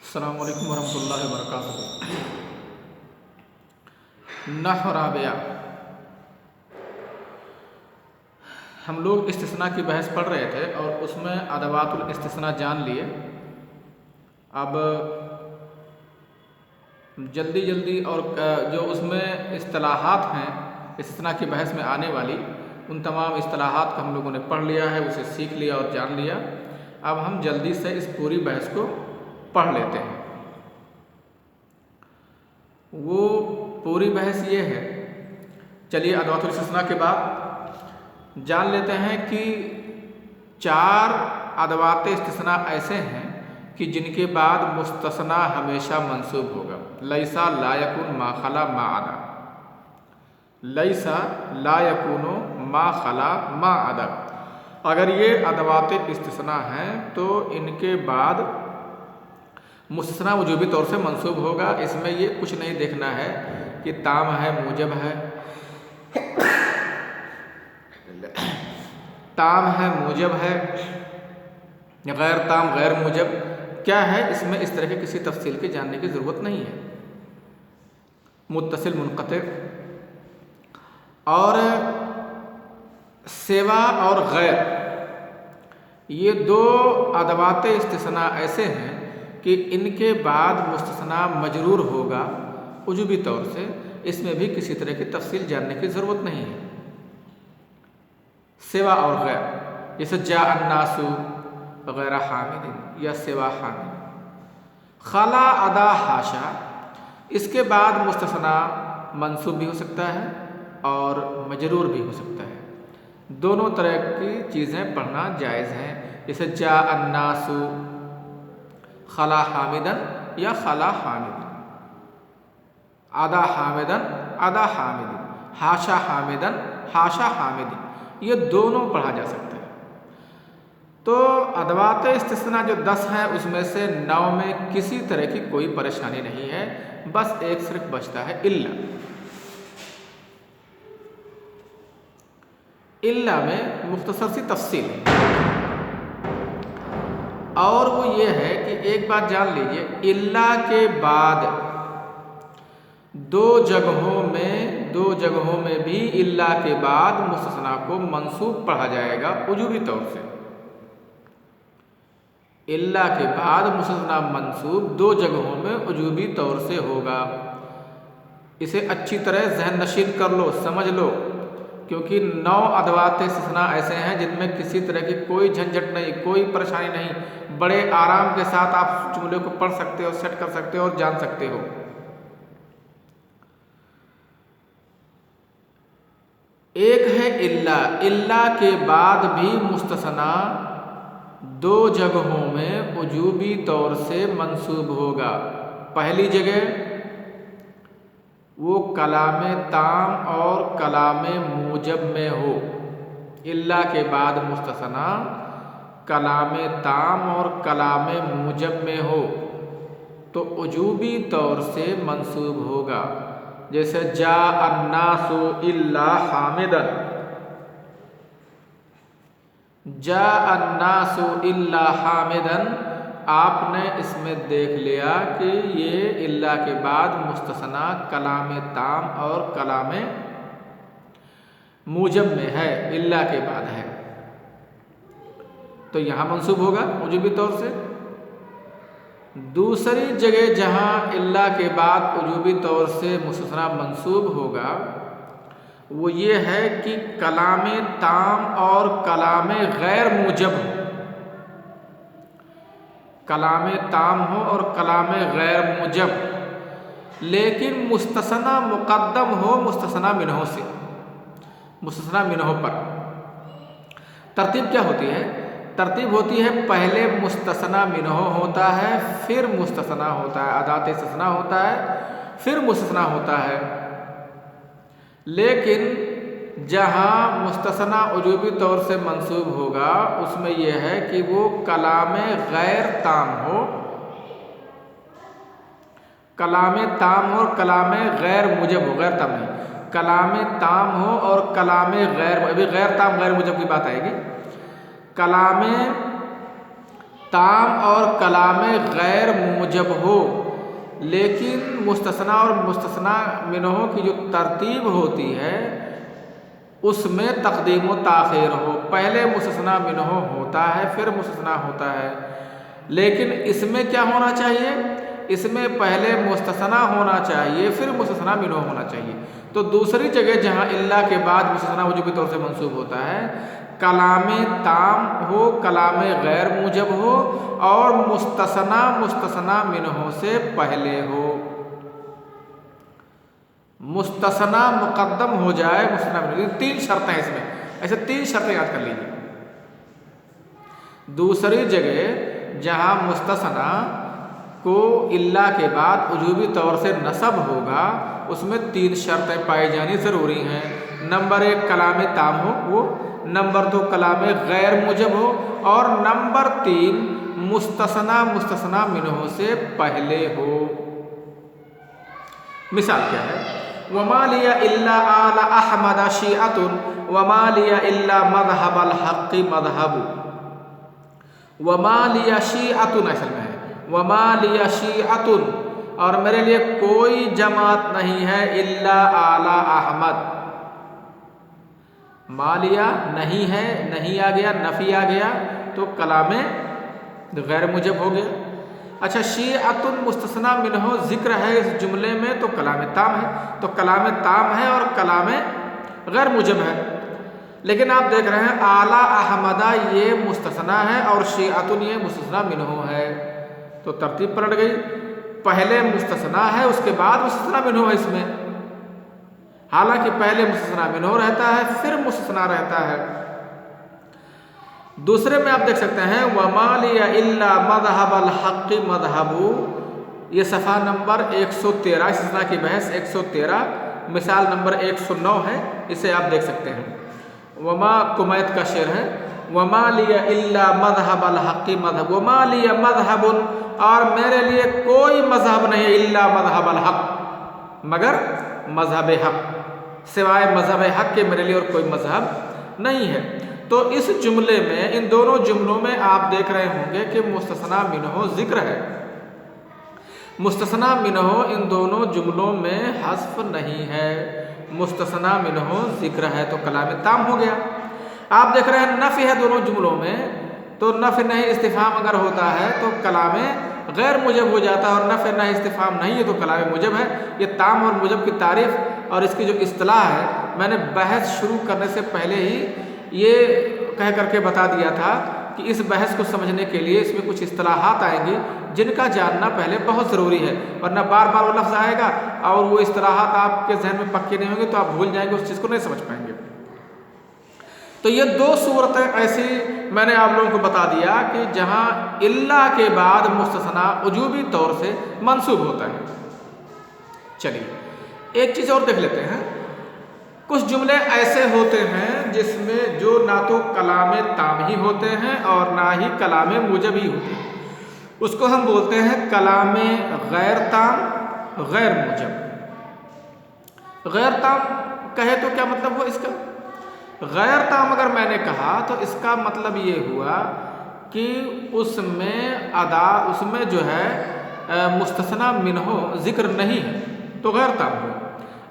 السلام علیکم ورحمۃ اللہ وبرکاتہ۔ نحو رابعہ، ہم لوگ استثناء کی بحث پڑھ رہے تھے اور اس میں ادوات الاستثناء جان لیے۔ اب جلدی اور جو اس میں اصطلاحات ہیں استثناء کی بحث میں آنے والی، ان تمام اصطلاحات کو ہم لوگوں نے پڑھ لیا ہے، اسے سیکھ لیا اور جان لیا۔ اب ہم جلدی سے اس پوری بحث کو پڑھ لیتے ہیں۔ وہ پوری بحث یہ ہے، چلیے ادوات الاستثناء کے بعد جان لیتے ہیں کہ 4 ادوات استثناء ایسے ہیں کہ جن کے بعد مستثنیٰ ہمیشہ منصوب ہوگا۔ لیسا لا یکون ما خلا ما عدا، لیسا لا یکون ما خلا ما عدا۔ اگر یہ ادوات استثناء ہیں تو ان کے بعد مستثنیٰ وجوبی طور سے منصوب ہوگا۔ اس میں یہ کچھ نہیں دیکھنا ہے کہ تام ہے موجب ہے، تام ہے موجب ہے، غیر تام غیر موجب کیا ہے، اس میں اس طرح کی کسی تفصیل کے جاننے کی ضرورت نہیں ہے۔ متصل منقطع اور سوا اور غیر، یہ 2 ادوات استثناء ایسے ہیں کہ ان کے بعد مستثنیٰ مجرور ہوگا وجوبی طور سے، اس میں بھی کسی طرح کی تفصیل جاننے کی ضرورت نہیں ہے۔ سوا اور غیر، جیسے جاء الناس غیر حامد یا سوا حامد۔ خلا عدا حاشا، اس کے بعد مستثنیٰ منصوب بھی ہو سکتا ہے اور مجرور بھی ہو سکتا ہے، دونوں طرح کی چیزیں پڑھنا جائز ہیں۔ جیسے جاء الناس خلا حامدن یا خلا حامد، عدا حامدن عدا حامد، حاشا حامدن حاشا حامد، یہ دونوں پڑھا جا سکتا ہے۔ تو ادوات استثناء جو 10 ہیں اس میں سے 9 میں کسی طرح کی کوئی پریشانی نہیں ہے، بس ایک صرف بچتا ہے الا۔ الا میں مختصر سی تفصیل ہے، اور وہ یہ ہے کہ ایک بات جان لیجئے، الا کے بعد 2 جگہوں میں بھی الا کے بعد مستثنیٰ کو منصوب پڑھا جائے گا وجوبی طور سے۔ الا کے بعد مستثنیٰ منصوب 2 جگہوں میں وجوبی طور سے ہوگا۔ اسے اچھی طرح ذہن نشین کر لو، سمجھ لو، کیونکہ 9 ادوات استثناء ایسے ہیں جن میں کسی طرح کی کوئی جھنجھٹ نہیں، کوئی پریشانی نہیں، بڑے آرام کے ساتھ آپ جملے کو پڑھ سکتے ہو، سیٹ کر سکتے ہو اور جان سکتے ہو۔ ایک ہے الا، الا کے بعد بھی مستثنیٰ 2 جگہوں میں وجوبی طور سے منصوب ہوگا۔ پہلی جگہ وہ کلام تام اور کلام موجب میں ہو، الا کے بعد مستثنیٰ کلام تام اور کلام موجب میں ہو تو وجوبی طور سے منصوب ہوگا۔ جیسے جاء الناس الا حامدا، جاء الناس الا حامدا، آپ نے اس میں دیکھ لیا کہ یہ الا کے بعد مستثنیٰ کلام تام اور کلام موجب میں ہے، الا کے بعد ہے تو یہاں منصوب ہوگا وجوبی طور سے۔ دوسری جگہ جہاں الا کے بعد وجوبی طور سے مستثنیٰ منصوب ہوگا وہ یہ ہے کہ کلام تام اور کلام غیر موجب ہو، کلام تام ہو اور کلام غیر موجب، لیکن مستثنیٰ مقدم ہو مستثنیٰ منہ سے، مستثنیٰ منہ پر۔ ترتیب کیا ہوتی ہے؟ ترتیب ہوتی ہے پہلے مستثنیٰ منہ ہوتا ہے، پھر مستثنیٰ ہوتا ہے، ادوات استثناء ہوتا ہے، پھر مستثنیٰ ہوتا ہے۔ لیکن جہاں مستثنیٰ وجوبی طور سے منصوب ہوگا اس میں یہ ہے کہ وہ کلام غیر تام ہو، کلام تام ہو اور کلام غیر موجب ہو، غیر تام نہیں، کلام تام ہو اور کلام غیر، ابھی غیر تام غیر موجب کی بات آئے گی، کلام تام اور کلام غیر موجب ہو، لیکن مستثنا اور مستثنا منہ کی جو ترتیب ہوتی ہے اس میں تقدیم و تاخیر ہو، پہلے مستثنا منہ ہوتا ہے پھر مستثنا ہوتا ہے، لیکن اس میں کیا ہونا چاہیے؟ اس میں پہلے مستثنا ہونا چاہیے پھر مستثنا منہ ہونا چاہیے۔ تو دوسری جگہ جہاں الا کے بعد مستثنا وجوبی طور سے منصوب ہوتا ہے، کلام تام ہو، کلام غیر موجب ہو اور مستثنا منہ سے پہلے ہو، مستثنا مقدم ہو جائے مستثنا منہ۔ یہ تین شرطیں ہیں اس میں، ایسے تین شرطیں یاد کر لیجیے۔ دوسری جگہ جہاں مستثنا کو الا کے بعد وجوبی طور سے نصب ہوگا اس میں تین شرطیں پائی جانی ضروری ہیں۔ نمبر ایک کلام تام ہو وہ، نمبر دو کلام غیر موجب ہو، اور نمبر تین مستثنا منہ سے پہلے ہو۔ مثال کیا ہے؟ وما لي الا آل احمد شیعۃ وما لي الا مذهب الحق مذهب، وما لي شیعۃ اصل میں ہے وما لي شیعۃ، اور میرے لیے کوئی جماعت نہیں ہے الا آل احمد۔ مالیہ نہیں ہے، نہیں آ گیا، نفی آ گیا تو کلام غیر موجب ہو گیا۔ اچھا شیعۃ مستثنا منہ ذکر ہے اس جملے میں تو کلام تام ہے، تو کلام تام ہے اور کلام غیر موجب ہے، لیکن آپ دیکھ رہے ہیں اعلیٰ احمدہ یہ مستثنا ہے اور شیعۃ یہ مستثنا منہ ہے، تو ترتیب پلٹ گئی، پہلے مستثنا ہے اس کے بعد مستثنا منہ ہے اس میں، حالانکہ پہلے مستثنا منہ رہتا ہے پھر مستثنا رہتا ہے۔ دوسرے میں آپ دیکھ سکتے ہیں وما لي الا مذهب الحق مذهب، یہ صفحہ نمبر 113 استثناء کی بحث 113 مثال نمبر 109 ہے، اسے آپ دیکھ سکتے ہیں۔ وما کمیت کا شعر ہے وما لي الا مذهب الحق مذهب، وما لي مذهب، اور میرے لیے کوئی مذہب نہیں الا مذهب الحق، مگر مذہب حق، سوائے مذہب حق کے میرے لیے اور کوئی مذہب نہیں ہے۔ تو اس جملے میں ان دونوں جملوں میں آپ دیکھ رہے ہوں گے کہ مستثنا منہ ذکر ہے، مستثنا منہ ان دونوں جملوں میں حذف نہیں ہے، مستثنا منہ ذکر ہے تو کلام تام ہو گیا۔ آپ دیکھ رہے ہیں نفی ہے دونوں جملوں میں، تو نفی نہیں استفہام اگر ہوتا ہے تو کلام غیر موجب ہو جاتا ہے، اور نفی نہیں استفہام نہیں ہے تو کلام موجب ہے۔ یہ تام اور موجب کی تعریف اور اس کی جو اصطلاح ہے میں نے بحث شروع کرنے سے پہلے ہی یہ کہہ کر کے بتا دیا تھا کہ اس بحث کو سمجھنے کے لیے اس میں کچھ اصطلاحات آئیں گی جن کا جاننا پہلے بہت ضروری ہے، ورنہ بار بار وہ لفظ آئے گا اور وہ اصطلاحات آپ کے ذہن میں پکے نہیں ہوں گے تو آپ بھول جائیں گے، اس چیز کو نہیں سمجھ پائیں گے۔ تو یہ دو صورتیں ایسی میں نے آپ لوگوں کو بتا دیا کہ جہاں الا کے بعد مستثنا وجوبی طور سے منصوب ہوتا ہے۔ چلیے ایک چیز اور دیکھ لیتے ہیں، کچھ جملے ایسے ہوتے ہیں جس میں جو نہ تو کلام تام ہی ہوتے ہیں اور نہ ہی کلام موجب ہی ہوتے ہیں، اس کو ہم بولتے ہیں کلام غیر تام غیر موجب۔ غیر تام کہے تو کیا مطلب ہوا اس کا؟ غیر تام اگر میں نے کہا تو اس کا مطلب یہ ہوا کہ اس میں جو ہے مستثنا منہ ذکر نہیں ہے تو غیر تام ہوا،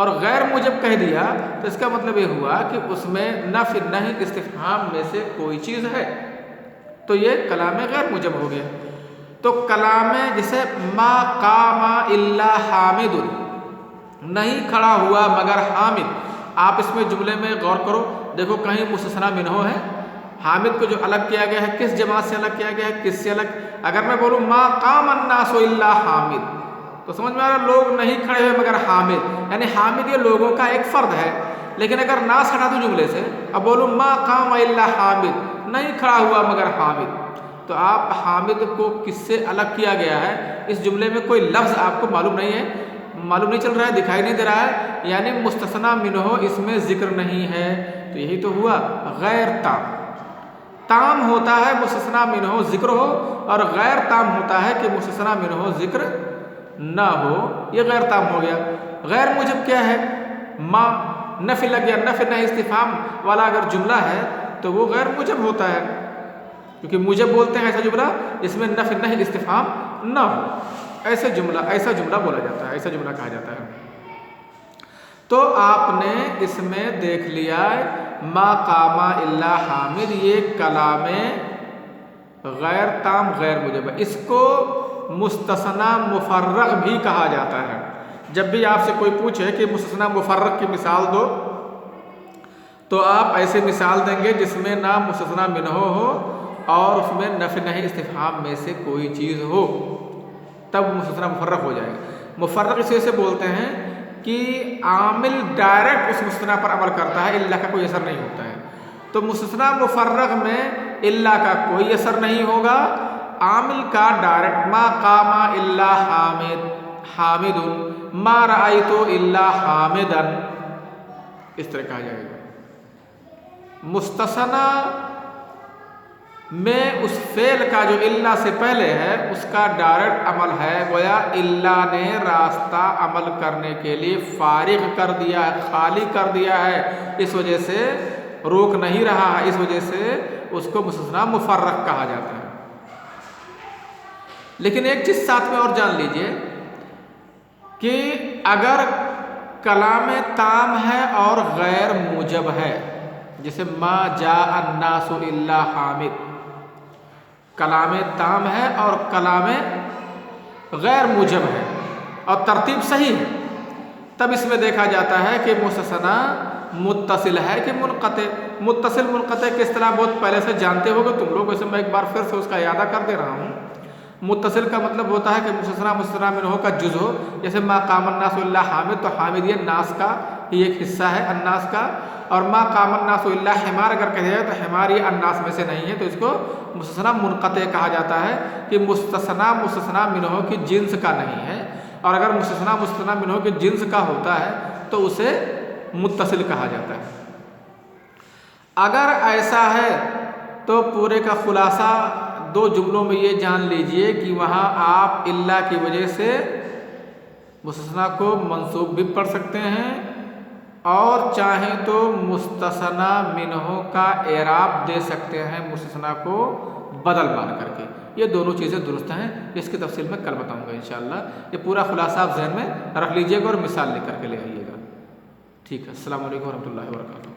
اور غیر موجب کہہ دیا تو اس کا مطلب یہ ہوا کہ اس میں نفی نہیں استفہام میں سے کوئی چیز ہے، تو یہ کلام غیر موجب ہو گیا۔ تو کلام جسے ما قام الا حامد، نہیں کھڑا ہوا مگر حامد، آپ اس میں جملے میں غور کرو، دیکھو کہیں مستثنا منہ ہے، حامد کو جو الگ کیا گیا ہے کس جماعت سے الگ کیا گیا ہے، کس سے الگ؟ اگر میں بولوں ما قام الناس الا حامد تو سمجھ میں آ رہا لوگ نہیں کھڑے ہوئے مگر حامد، یعنی حامد یہ لوگوں کا ایک فرد ہے، لیکن اگر ناس ہٹا دوں جملے سے اب بولوں ما قام الا حامد، نہیں کھڑا ہوا مگر حامد، تو آپ حامد کو کس سے الگ کیا گیا ہے؟ اس جملے میں کوئی لفظ آپ کو معلوم نہیں ہے، معلوم نہیں چل رہا ہے، دکھائی نہیں دے رہا ہے، یعنی مستثنا منہ اس میں ذکر نہیں ہے، تو یہی تو ہوا غیر تام۔ تام ہوتا ہے مستثنا منہ ذکر ہو، اور غیر تام ہوتا ہے کہ مستثنا منہ ذکر نہ ہو، یہ غیر تام ہو گیا۔ غیر موجب کیا ہے؟ ما نفی لگ گیا، نفی نہیں استفہام والا اگر جملہ ہے تو وہ غیر موجب ہوتا ہے۔ کیونکہ مجھے بولتے ہیں ایسا جملہ جس میں نفی نہیں استفہام نہ ہو، ایسا جملہ بولا جاتا ہے، ایسا جملہ کہا جاتا ہے۔ تو آپ نے اس میں دیکھ لیا ما قام الا حامد، یہ کلام غیر تام غیر موجب ہے، اس کو مستثنی مفرغ بھی کہا جاتا ہے۔ جب بھی آپ سے کوئی پوچھے کہ مستثنی مفرغ کی مثال دو تو آپ ایسے مثال دیں گے جس میں نہ مستثنی منہ ہو اور اس میں نفی نہیں استفہام میں سے کوئی چیز ہو، تب مستثنی مفرغ ہو جائے گا۔ مفرغ اسے سے بولتے ہیں کہ عامل ڈائریکٹ اس مستثنی پر عمل کرتا ہے، الا کا کوئی اثر نہیں ہوتا ہے۔ تو مستثنی مفرغ میں الا کا کوئی اثر نہیں ہوگا، عامل کا ڈائریکٹ ما قام الا حامد ما رأیت الا حامدا، اس طرح کہا جائے گا۔ مستثنی میں اس فعل کا جو الا سے پہلے ہے اس کا ڈائریکٹ عمل ہے، گویا الا نے راستہ عمل کرنے کے لیے فارغ کر دیا ہے، خالی کر دیا ہے، اس وجہ سے روک نہیں رہا ہے، اس وجہ سے اس کو مستثنی مفرغ کہا جاتا ہے۔ لیکن ایک چیز ساتھ میں اور جان لیجئے کہ اگر کلام تام ہے اور غیر موجب ہے، جیسے ما جاء الناس الا حامد، کلام تام ہے اور کلام غیر موجب ہے اور ترتیب صحیح ہے، تب اس میں دیکھا جاتا ہے کہ مستثنی متصل ہے کہ منقطع۔ متصل منقطع کی اصطلاح بہت پہلے سے جانتے ہو گے تم لوگ، ویسے میں ایک بار پھر سے اس کا اعادہ کر دے رہا ہوں۔ متصل کا مطلب ہوتا ہے کہ مستثنی منہ کا جز ہو، جیسے ما قام الناس الا حامد، تو حامد یہ ناس کا ہی ایک حصہ ہے، الناس کا، اور ما قام الناس الا حمار اگر کہا جائے تو حمار یہ الناس میں سے نہیں ہے، تو اس کو مستثنی منقطع کہا جاتا ہے کہ مستثنی منہ کی جنس کا نہیں ہے، اور اگر مستثنی منہ کے جنس کا ہوتا ہے تو اسے متصل کہا جاتا ہے۔ اگر ایسا ہے تو پورے کا خلاصہ دو جملوں میں یہ جان لیجئے کہ وہاں آپ الا کی وجہ سے مستثنی کو منصوب بھی پڑھ سکتے ہیں اور چاہیں تو مستثنی منہ کا اعراب دے سکتے ہیں مستثنی کو بدل مار کر کے، یہ دونوں چیزیں درست ہیں، اس کی تفصیل میں کل بتاؤں گا انشاءاللہ۔ یہ پورا خلاصہ آپ ذہن میں رکھ لیجئے گا اور مثال لے کر کے لے آئیے گا۔ ٹھیک ہے، السلام علیکم ورحمۃ اللہ وبرکاتہ۔